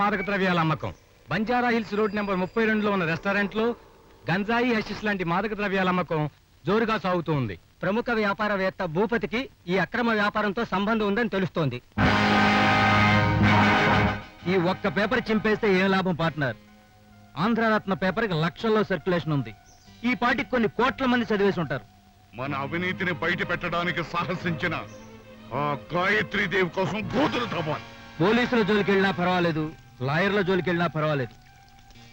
మాదక ద్రవ్యాల అమ్మకం. బంజారా హిల్స్ రోడ్ నెంబర్ 32లో ఉన్న రెస్టారెంట్లో గంజాయి, హషిష్ లాంటి మాదక ద్రవ్యాల అమ్మకం జోరుగా సాగుతూ ఉంది. ప్రముఖ వ్యాపారవేత్త భూపతికి ఈ అక్రమ వ్యాపారంతో సంబంధం ఉందని తెలుస్తోంది. ఈ ఒక్క పేపర్ చింపేస్తే ఏం లాభం పార్ట్నర్? ఆంధ్రరత్న పేపర్కి లక్షల్లో సర్క్యులేషన్ ఉంది. ఈ పార్టీకి కొన్ని కోట్ల మంది చదివేసి ఉంటారు. మన అవినీతిని బయట పెట్టడానికి సాహసించిన ఆ గాయత్రీదేవి కోసం కూతురు తవ్వాలి. పోలీసుల జోలికి వెళ్ళినా పర్వాలేదు, లాయర్ల జోలికి వెళ్ళినా పర్వాలేదు,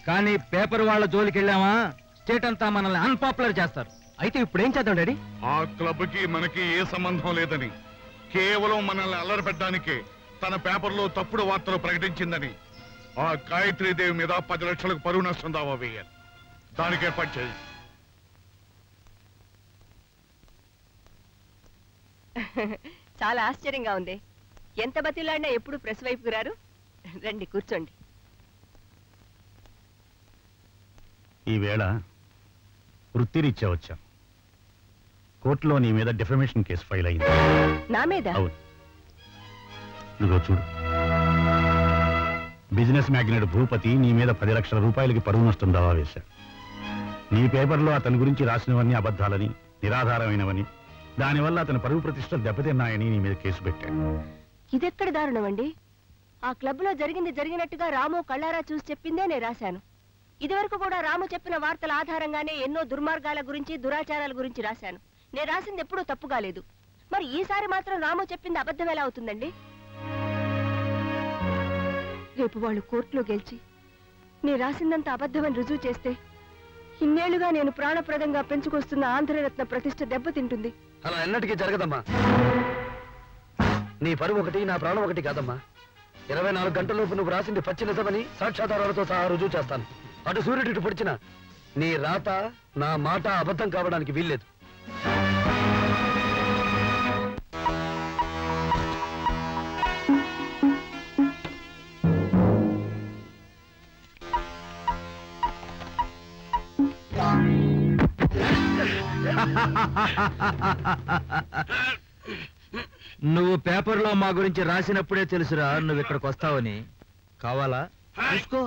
కానీ పేపర్ వాళ్ళ జోలికి వెళ్ళామా స్టేట్ అంతా మనల్ని అన్పాపులర్ చేస్తారు. అయితే ఇప్పుడు ఏం చేద్దాం డాడీ? ఆ క్లబ్ కి మనకి ఏ సంబంధం లేదని, కేవలం మనల్ని అల్లరిపెట్టడానికే తన పేపర్లో తప్పుడు వార్తలు ప్రకటించిందని ఆ గాయత్రీదేవి మీద 10 లక్షలకు పరువు నష్టం దావా వేయాలి. దానికి ఏర్పాటు చేయాలి. చాలా ఆశ్చర్యంగా ఉంది. ఎంత బతిలాడినా ఎప్పుడు ప్రెస్ వైపుకు రారు. రండి కూర్చోండి. ఈవేళ వృత్తిరీత్యా వచ్చాం. కోర్టులో నీ మీద డిఫమేషన్ కేసు ఫైల్ అయింది. నా మీద? అవును. ఇదిగో చూడు, బిజినెస్ మ్యాగ్నెట్ భూపతి నీ మీద 10 లక్షల రూపాయలకి పరువు నష్టం దావా వేశాడు. నీ పేపర్లో అతని గురించి రాసినవన్నీ అబద్ధాలని, నిరాధారమైనవని, దానివల్ల అతని పరువు ప్రతిష్టలు దెబ్బతిన్నాయని నీ మీద కేసు పెట్టాడు. ఇదెక్కడ దారుణం అండి? ఆ క్లబ్ లో జరిగింది జరిగినట్టుగా రాము కళ్ళారా చూసి చెప్పిందే నేను రాశాను. ఇదివరకు కూడా రాము చెప్పిన వార్తల ఆధారంగానే ఎన్నో దుర్మార్గాల గురించి, దురాచారాల గురించి రాశాను. నేను రాసింది ఎప్పుడూ తప్పు కాలేదు. మరి ఈసారి మాత్రం రాము చెప్పింది అబద్ధం ఎలా అవుతుందండి? రేపు వాళ్ళు కోర్టులో గెలిచి నేను రాసిందంత అబద్ధమని రుజువు చేస్తే ఇన్నేళ్లుగా నేను ప్రాణప్రదంగా పెంచుకొస్తున్న ఆంధ్రరత్న ప్రతిష్ట దెబ్బతింటుంది. అలా ఎన్నటికీ జరగదమ్మా. నీ పరువు ఒకటి, నా ప్రాణం ఒకటి కాదమ్మా. 24 గంటలలోపు నువ్వు రాసింది పచ్చి నిజమని సాక్ష్యాధారాలతో సహా రుజువు చేస్తాను. అటు సూర్యుడు ఇటు పొడిచిన నీ రాత, నా మాట అబద్ధం కావడానికి వీల్లేదు. నువ్వు పేపర్లో మా గురించి రాసినప్పుడే తెలుసురా నువ్వు ఇక్కడికి వస్తావని. కావాలా? చూసుకో.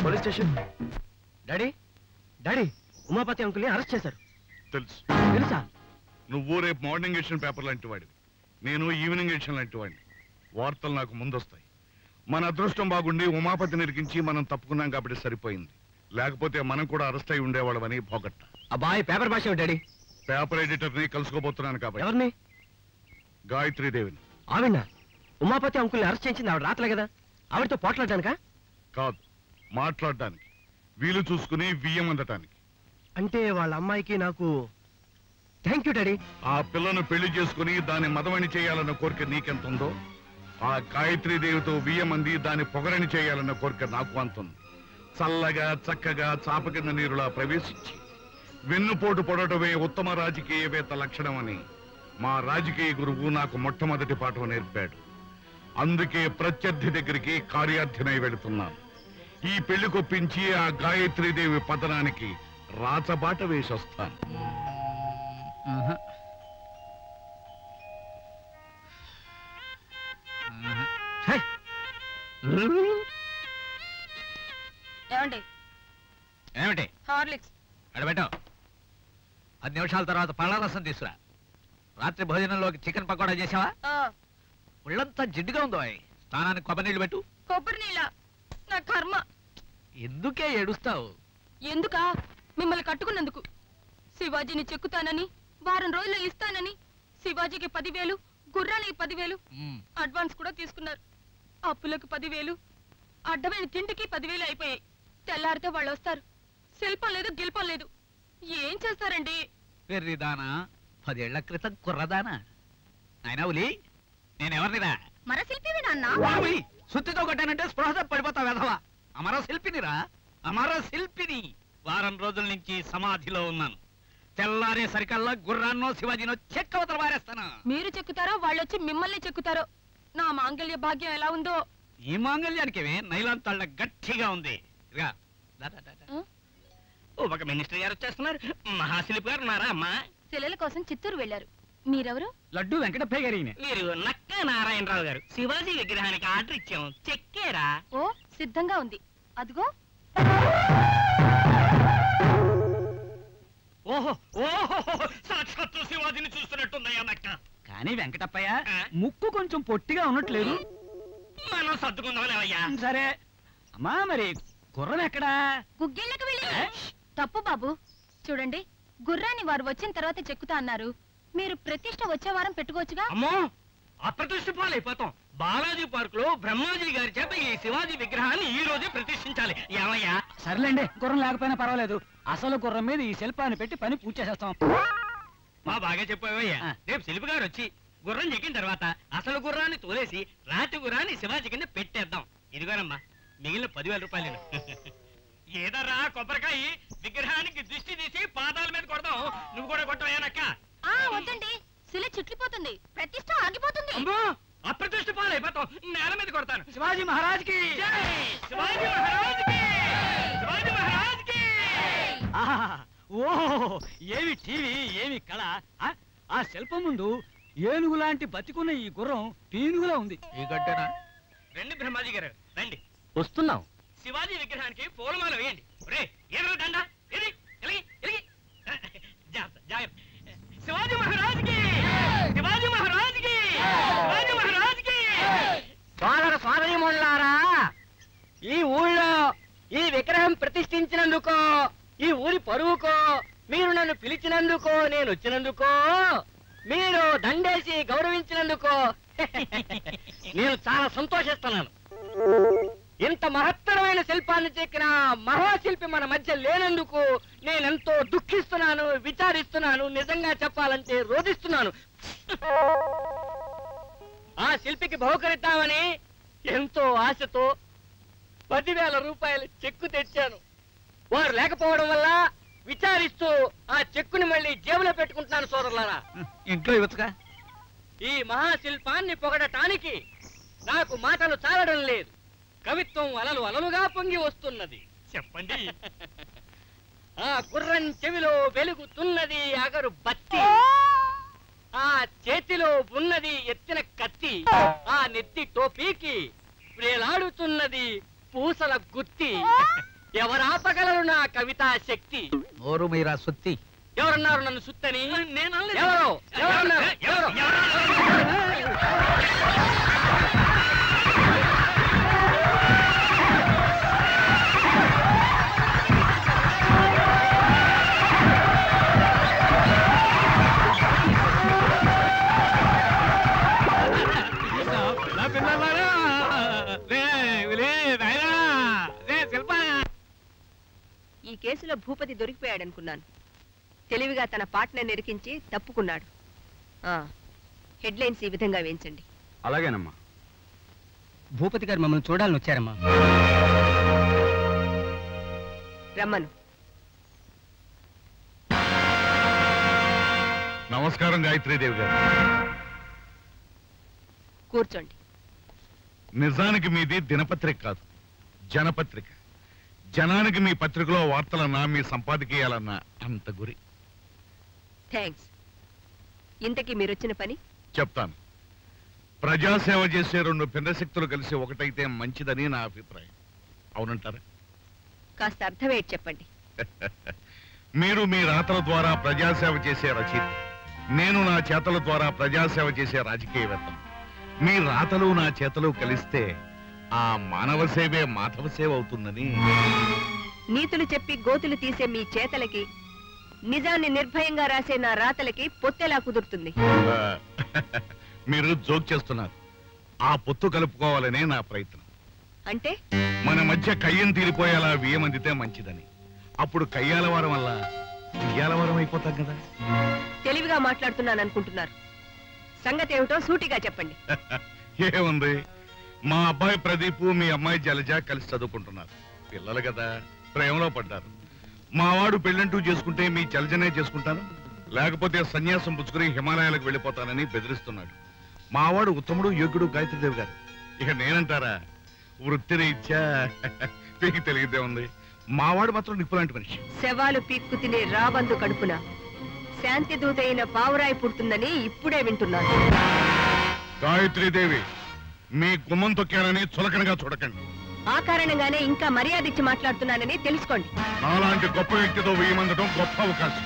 Police station. Daddy, daddy, Umapathi అంకుల్ని అరెస్ట్ చేశారు. తెలుసు. తెలుసా? నువ్వు రేపు మార్నింగ్ ఎడిషన్ పేపర్ లాంటి వాడివి, నేను ఈవినింగ్ ఎడిషన్ లాంటి వాడిని. వార్తలు నాకు ముందొస్తాయి. మన అదృష్టం బాగుండి ఉమాపతిని ఇరికించి మనం తప్పుకున్నాం కాబట్టి సరిపోయింది. లేకపోతే మనం కూడా అరెస్ట్ అయి ఉండేవాళ్ళమని పోగొట్ట. అబ్బాయి పేపర్ భాష డాడీ. పేపర్ ఎడిటర్ ని కలుసుకోబోతున్నాను కాబట్టి. ఎవరిని? గాయత్రీదేవిని. ఆవిడ ఉమాపతి అంకుల్ని అరెస్ట్ చేయించింది ఆవిడ రాత్రే కదా? ఆవిడతో పోట్లాడడానికా? కాదు, మాట్లాడడానికి, వీలు చూసుకుని వియ్యం అందటానికి. అంటే వాళ్ళ అమ్మాయికి నాకు థ్యాంక్ యూ డాడీ. ఆ పిల్లను పెళ్లి చేసుకుని దాన్ని మదవని చేయాలన్న కోరిక నీకెంత ఉందో, ఆ గాయత్రీదేవితో వియ్యమంది దాన్ని పొగరని చేయాలన్న కోరిక నాకు అంతుంది. చల్లగా చక్కగా చాప కింద నీరులా ప్రవేశించి వెన్నుపోటు పొడటమే ఉత్తమ రాజకీయవేత్త లక్షణం అని మా రాజకీయ గురువు నాకు మొట్టమొదటి పాఠం నేర్పాడు. అందుకే ప్రత్యర్థి దగ్గరికి కార్యార్థినై వెళుతున్నాను. ఈ పెళ్లి కొప్పించి ఆ గాయత్రీదేవి పతనానికి రాచబాట వేసొస్తాను. ఏమిటి హార్లిక్స్ అడబెట్టావు? 10 నిమిషాల తర్వాత పళ్ళ రసం తీసుకురా. రాత్రి భోజనంలోకి చికెన్ పకోడా చేసావా? ఒళ్ళంతా జిడ్డుగా ఉందో. స్నానానికి కొబ్బరి నీళ్ళు పెట్టు. కొబ్బరి నీళ్ళ? నా కర్మ. ఎందుకే ఏడుస్తావు? ఎందుకా? మిమ్మల్ని కట్టుకున్నందుకు. శివాజీని చెక్కుతానని, వారం రోజుల్లో ఇస్తానని శివాజీకి 10,000, గుర్రానికి 10,000 అడ్వాన్స్ కూడా తీసుకున్నారు. అప్పులకు 10,000, అడ్డమైన తిండికి 10,000 అయిపోయాయి. తెల్లారితే వాళ్ళు వస్తారు. శిల్పం లేదు, గిల్పం లేదు. ఏం చేస్తారండి? వెర్రిదానా, 10 ఏళ్ల క్రితం కుర్రదానా. ఆయన ఉలి, నేనెవరినిరా? మర శిల్పివి నాన్న. సుత్తితో కొట్టానంటే స్పృహతో పడిపోతావు వెధవా. అమర శిల్పినిరా, అమర శిల్పిని. వారం రోజుల నుంచి సమాధిలో ఉన్నాను. తెల్లారే సరికల్లా గుర్రాన్నో శివాజీనో చెక్కవతలు వారేస్తాను. మీరు చెక్కుతారో వాళ్ళొచ్చి మిమ్మల్ని చెక్కుతారో. నా మాంగళ్య భాగ్యం ఎలా ఉందో. ఈ మాంగళ్యానికేమే నైలాన్ తాళ్ళ గట్టిగా ఉంది. ఇదిగా, దా, దా, దా, దా. ఒక మినిస్టర్ గారు వచ్చేస్తున్నారు. మహాశిల్పి గారు ఉన్నారా అమ్మా? శిలల కోసం చిత్తూరు వెళ్ళారు. మీరెవరు? లడ్డు వెంకటప్పయ్య గారి. మీరు నక్క నారాయణరావు గారు. శివాజీ విగ్రహానికి ఆర్డర్ ఇచ్చాం, చెక్కేరా? ఓ, సిద్ధంగా ఉంది. అదిగో. ఓహో ఓహో, సాక్షాత్తు శివాజీని చూస్తున్నట్టుందయ్యా నక్క. కానీ వెంకటప్పయ్య ముక్కు కొంచెం పొట్టిగా ఉన్నట్లేదు. మనం సర్దుకుందామయ్యా. సరే అమ్మా, మరి గుర్రం ఎక్కడా? గుగ్గిళ్ళకి వెళ్ళి. తప్పు బాబు. చూడండి, గుర్రాన్ని వారు వచ్చిన తర్వాత చెక్కుతా అన్నారు. మీరు ప్రతిష్ట వచ్చే వారం పెట్టుకోవచ్చుగా. అమ్మో, అప్రతిష్ట పాలైపోతాం. బాలాజీ పార్క్ లో బ్రహ్మాజీ గారి చేత ఈ శివాజీ విగ్రహాన్ని ఈ రోజే ప్రతిష్ఠించాలి. ఏమయ్యా? సర్లేండి, గుర్రం లేకపోయినా పర్వాలేదు. అసలు గుర్రం మీద ఈ శిల్పాన్ని పెట్టి పని పూర్తి చేసేస్తాం. మా బాగా చెప్పావయ్యా. రేపు శిల్పి గారు వచ్చి గుర్రం చెక్కిన తర్వాత అసలు గుర్రాన్ని తోలేసి రాతి గుర్రాన్ని శివాజీ కింద పెట్టేద్దాం. ఇదిగోనమ్మా, మిగిలిన 10,000 రూపాయలు. ఏదరా కొబ్బరికాయ, విగ్రహానికి దిష్టి తీసి పాదాల మీద కొడదాం. నువ్వు కూడా కొట్టవయ్యానక్క. వద్దండి, శిల చుట్లిపోతుంది, ప్రతిష్ట ఆగిపోతుంది. అమ్మో, అప్రతిష్ట పాలైపోతాం. నేల మీద కొడతాను. శివాజీ మహారాజ్కి జై! శివాజీ మహారాజ్కి! శివాజీ మహారాజ్కి! ఓహో, ఏమి టీవీ, ఏమి కళ. ఆ శిల్పం ముందు ఏనుగు లాంటి బతికున్న ఈ గుర్రం పీనుగులా ఉంది. ఈ గడ్డనా? రండి బ్రహ్మాజీ గారు, రండి. వస్తున్నాం. శివాజీ విగ్రహానికి పూలమాల వేయండి. రే, ఏదో దండ ఇది, ఎలిగి ఎలిగి. జాగ్రత్త, జాగ్రత్త. శివాజీ మహారాజ్కి! శివాజీ మహారాజ్కి! శివాజీ మహారాజ్కి! సోదరీమణులారా, ఈ ఊళ్ళో ఈ విగ్రహం ప్రతిష్ఠించినందుకో, ఈ ఊరి పరువుకో, మీరు నన్ను పిలిచినందుకో, నేను వచ్చినందుకో, మీరు దండేసి గౌరవించినందుకో నేను చాలా సంతోషిస్తున్నాను. ఇంత మహత్తరమైన శిల్పాన్ని చెక్కిన మహాశిల్పి మన మధ్య లేనందుకు నేనెంతో దుఃఖిస్తున్నాను, విచారిస్తున్నాను. నిజంగా చెప్పాలంటే రోధిస్తున్నాను. ఆ శిల్పికి బహుకరిద్దామని ఎంతో ఆశతో 10,000 రూపాయలు చెక్కు తెచ్చాను. వారు లేకపోవడం వల్ల విచారిస్తూ ఆ చెక్కుని మళ్ళీ జేబులో పెట్టుకుంటున్నాను. సోదరులారా, ఇంట్లో ఇవ్వచ్చుగా. ఈ మహాశిల్పాన్ని పొగడటానికి నాకు మాటలు చాలడం లేదు. కవిత్వం అలలు అలలుగా పొంగి వస్తున్నది. చెప్పండి. ఆ గుర్రం చెవిలో వెలుగుతున్నది అగరు బత్తి, ఆ చేతిలో ఉన్నది ఎత్తిన కత్తి, ఆ నెత్తి టోపీకి వేలాడుతున్నది పూసల గుత్తి. ఎవరాపగలరు నా కవితా శక్తి? నోరు మీరా సుత్తి. ఎవరన్నారు నన్ను సుత్తని? నేను ఎవరు? ఎవరన్నారు? ఎవరు? ఈ కేసులో భూపతి దొరికిపోయాడనుకున్నాను. తెలివిగా తన పార్ట్నర్ నిరికించి తప్పుకున్నాడు. హెడ్లైన్స్ ఈ విధంగా వేయించండి. అలాగేనమ్మా. భూపతి గారు మమ్మల్ని చూడాలని వచ్చారమ్మా. రమ్మను. నమస్కారం గాయత్రీదేవి గారు. కూర్చోండి. నిజానికి మీది దినపత్రిక కాదు, జనపత్రిక. జనానికి మీ పత్రికలో వార్తలన్నా మీ సంపాదకీయాలన్నా అంత గురి. థ్యాంక్స్. ఇంతకీ మీరొచ్చిన పని చెప్తాను. ప్రజాసేవ చేసే 2 భిన్నశక్తులు కలిసి ఒకటైతే మంచిదని నా అభిప్రాయం. అవునంటారా? కాస్త అర్థమయ్యేది చెప్పండి. మీరు మీ రాతల ద్వారా ప్రజాసేవ చేసే రచయిత, నేను నా చేతల ద్వారా ప్రజాసేవ చేసే రాజకీయవేత్త. మీ రాతలు నా చేతలు కలిస్తే ఆ మానవ సేవే మాధవ సేవ అవుతుందని. నీతులు చెప్పి గోతులు తీసే మీ చేతలకి నిజాన్ని నిర్భయంగా రాసే నా రాతలకి పొత్తెలా కుదురుతుంది? ఆ, మీరు జోక్ చేస్తున్నారు. ఆ పొత్తు కలుపుకోవాలనే నా ప్రయత్నం. అంటే మన మధ్య కయ్యం తీరిపోయేలా వియ్యమందితే మంచిదని. అప్పుడు కయ్యాల వారం వల్ల ఇయ్యాల వారం అయిపోతాం కదా. తెలివిగా మాట్లాడుతున్నాను అనుకుంటున్నారు. సంగతి ఏమిటో సూటిగా చెప్పండి. ఏముంది, మా అబ్బాయి ప్రదీప్ మీ అమ్మాయి జలజ కలిసి చదువుకుంటున్నారు. పిల్లలు కదా, ప్రేమలో పడ్డారు. మా వాడు పెళ్ళంటూ చేసుకుంటే మీ జలజనే చేసుకుంటాను, లేకపోతే సన్యాసం పుచ్చుకుని హిమాలయాలకు వెళ్ళిపోతానని బెదిరిస్తున్నాడు. మావాడు ఉత్తముడు యోగ్యుడు గాయత్రీదేవి గారు. ఇక నేనంటారా, వృత్తిరీత్యా మీకు తెలియదే ఉంది. మావాడు మాత్రం నిప్పులాంటి మనిషి. శవాలు పీక్కు తినే రాబందు కడుపున శాంతి దూతైన పావురాయి పుడుతుందని ఇప్పుడే వింటున్నాను. గాయత్రీదేవి, మీ గుమ్మం తొక్కానని చులకనగా చూడకండి. ఆ కారణంగానే ఇంకా మర్యాద ఇచ్చి మాట్లాడుతున్నానని తెలుసుకోండి. అలాంటి గొప్ప వ్యక్తితో వేయమందడం గొప్ప అవకాశం.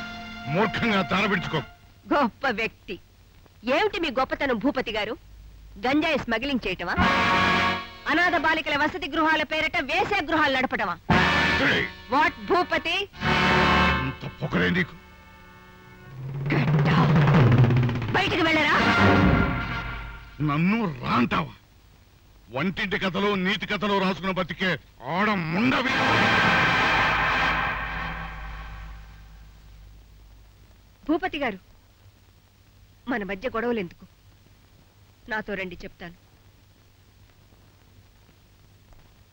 మూర్ఖంగా తారబిడ్చుకో. గొప్ప వ్యక్తి ఏమిటి మీ గొప్పతనం భూపతి గారు? గంజాయి స్మగ్లింగ్ చేయటమా? అనాథ బాలికల వసతి గృహాల పేరిట వేసే గృహాలు నడపటమా? వాట్ భూపతి? అంత పొగరే నీకు? బయటికి వెళ్ళరా? నన్ను రాంటావా? వంటింటి కథలు నీతి కథలు రాసుకున్న బతికే ఆడ ముండవి. భూపతి గారు, మన మధ్య గొడవలు ఎందుకు? నాతో రండి, చెప్తాను.